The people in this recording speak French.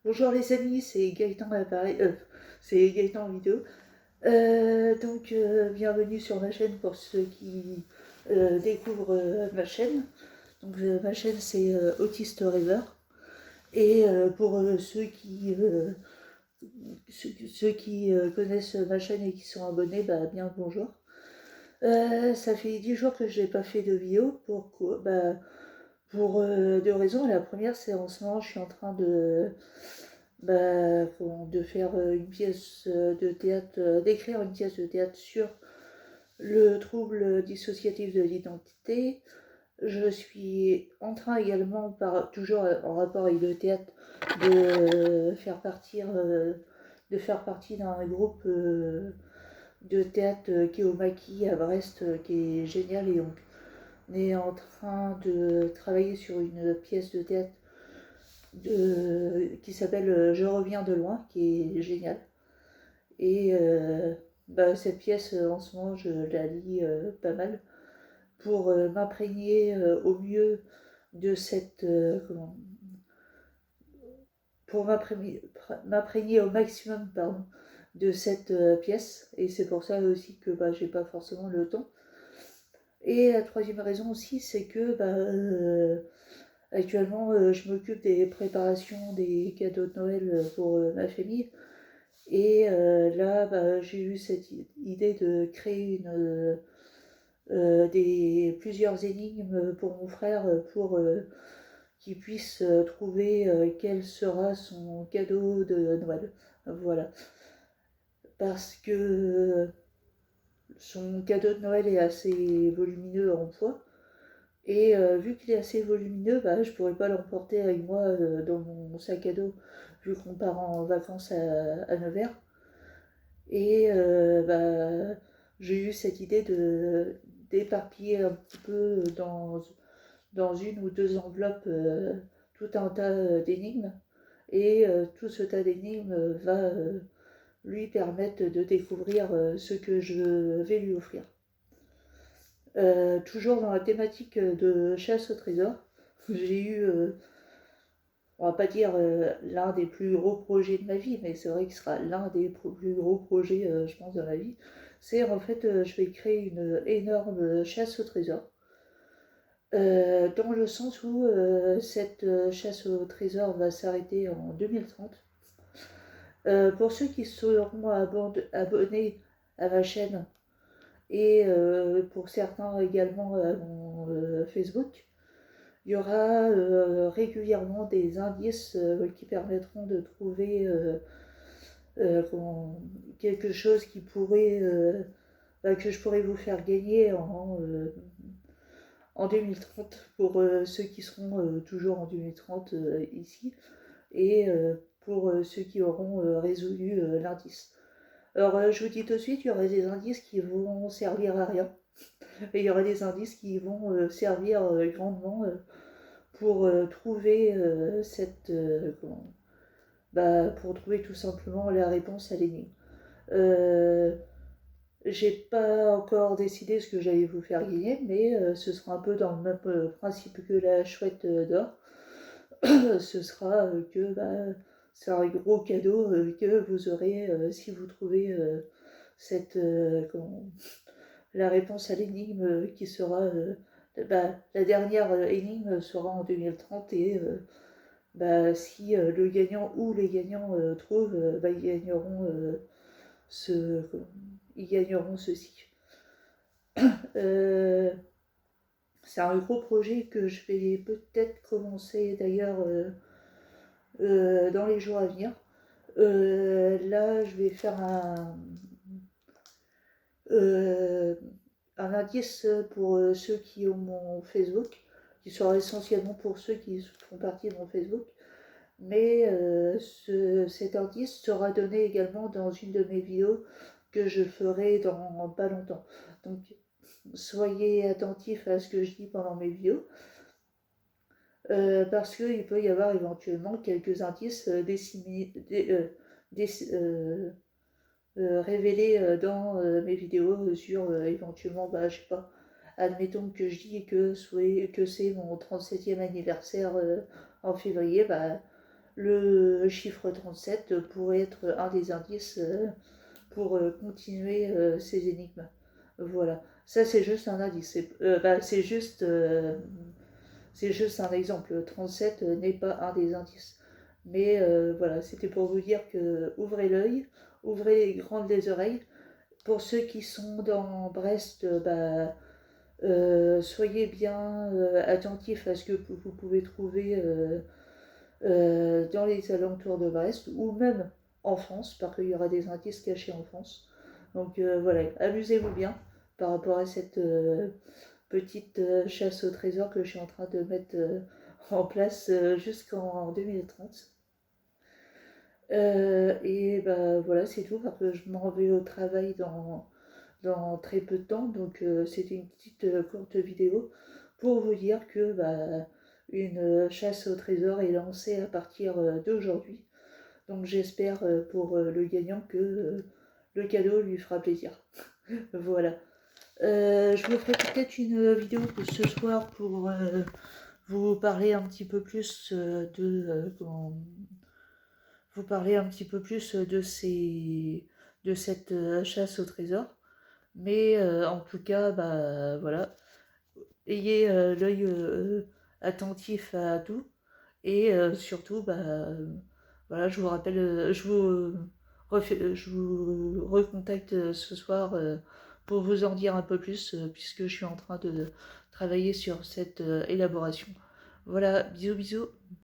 Bonjour les amis, c'est Gaëtan à l'appareil, c'est Gaëtan en vidéo. Bienvenue sur ma chaîne pour ceux qui découvrent ma chaîne. Ma chaîne c'est Autiste River. Et pour ceux qui connaissent ma chaîne et qui sont abonnés, bah bien bonjour. Ça fait 10 jours que je n'ai pas fait de vidéo. Pourquoi? Pour deux raisons. La première, c'est en ce moment, je suis en train de faire une pièce de théâtre, d'écrire une pièce de théâtre sur le trouble dissociatif de l'identité. Je suis en train également, toujours en rapport avec le théâtre, de faire partie d'un groupe de théâtre qui est au Maquis à Brest, qui est génial. Et donc, on est en train de travailler sur une pièce de théâtre qui s'appelle Je reviens de loin, qui est géniale. Et cette pièce, en ce moment, je la lis pas mal pour m'imprégner au mieux de cette. Pour m'imprégner au maximum, pardon, de cette pièce. Et c'est pour ça aussi que j'ai pas forcément le temps. Et la troisième raison aussi, c'est que actuellement, je m'occupe des préparations des cadeaux de Noël pour ma famille. Et là, j'ai eu cette idée de créer plusieurs énigmes pour mon frère pour qu'il puisse trouver quel sera son cadeau de Noël. Voilà. Parce que son cadeau de Noël est assez volumineux en poids. Et vu qu'il est assez volumineux, je pourrais pas l'emporter avec moi dans mon sac à dos, vu qu'on part en vacances à Nevers. Et j'ai eu cette idée d'éparpiller un petit peu dans une ou deux enveloppes tout un tas d'énigmes. Et tout ce tas d'énigmes va lui permettre de découvrir ce que je vais lui offrir. Toujours dans la thématique de chasse au trésor, j'ai eu, on va pas dire l'un des plus gros projets de ma vie, mais c'est vrai que ce sera l'un des plus gros projets, je pense, de ma vie. C'est en fait, je vais créer une énorme chasse au trésor. Dans le sens où cette chasse au trésor va s'arrêter en 2030. Pour ceux qui seront abonnés à ma chaîne et pour certains également à mon Facebook, il y aura régulièrement des indices qui permettront de trouver quelque chose qui pourrait, que je pourrais vous faire gagner en 2030 pour ceux qui seront toujours en 2030 ici et pour ceux qui auront résolu l'indice. Alors je vous dis tout de suite, il y aura des indices qui vont servir à rien et il y aura des indices qui vont servir grandement pour trouver pour trouver tout simplement la réponse à l'énigme. J'ai pas encore décidé ce que j'allais vous faire gagner, mais ce sera un peu dans le même principe que la chouette d'or. Ce sera que c'est un gros cadeau que vous aurez si vous trouvez cette la réponse à l'énigme qui sera la dernière énigme sera en 2030 et si le gagnant ou les gagnants trouvent, ce, ils gagneront ceci. C'est un gros projet que je vais peut-être commencer d'ailleurs dans les jours à venir. Là, je vais faire un indice pour ceux qui ont mon Facebook, qui sera essentiellement pour ceux qui font partie de mon Facebook. Mais cet indice sera donné également dans une de mes vidéos que je ferai dans pas longtemps. Donc soyez attentifs à ce que je dis pendant mes vidéos. Parce qu'il peut y avoir éventuellement quelques indices révélés dans mes vidéos sur éventuellement, je sais pas, admettons que je dis que c'est mon 37e anniversaire en février, le chiffre 37 pourrait être un des indices pour continuer ces énigmes. Voilà, ça c'est juste un indice, c'est juste un exemple. 37 n'est pas un des indices. Mais voilà, c'était pour vous dire que ouvrez l'œil, ouvrez grandes les oreilles. Pour ceux qui sont dans Brest, soyez bien attentifs à ce que vous pouvez trouver dans les alentours de Brest ou même en France, parce qu'il y aura des indices cachés en France. Donc voilà, amusez-vous bien par rapport à cette petite chasse au trésor que je suis en train de mettre en place jusqu'en 2030. Et bah voilà, c'est tout, parce que je m'en vais au travail dans très peu de temps, donc c'était une petite courte vidéo pour vous dire que une chasse au trésor est lancée à partir d'aujourd'hui. Donc j'espère pour le gagnant que le cadeau lui fera plaisir. Voilà. Je vous ferai peut-être une vidéo ce soir pour vous parler un petit peu plus vous parler un petit peu plus de cette chasse au trésor. Mais en tout cas, voilà, ayez l'œil attentif à tout. Et surtout, voilà, je vous rappelle, je vous recontacte ce soir pour vous en dire un peu plus, puisque je suis en train de travailler sur cette élaboration. Voilà, bisous bisous.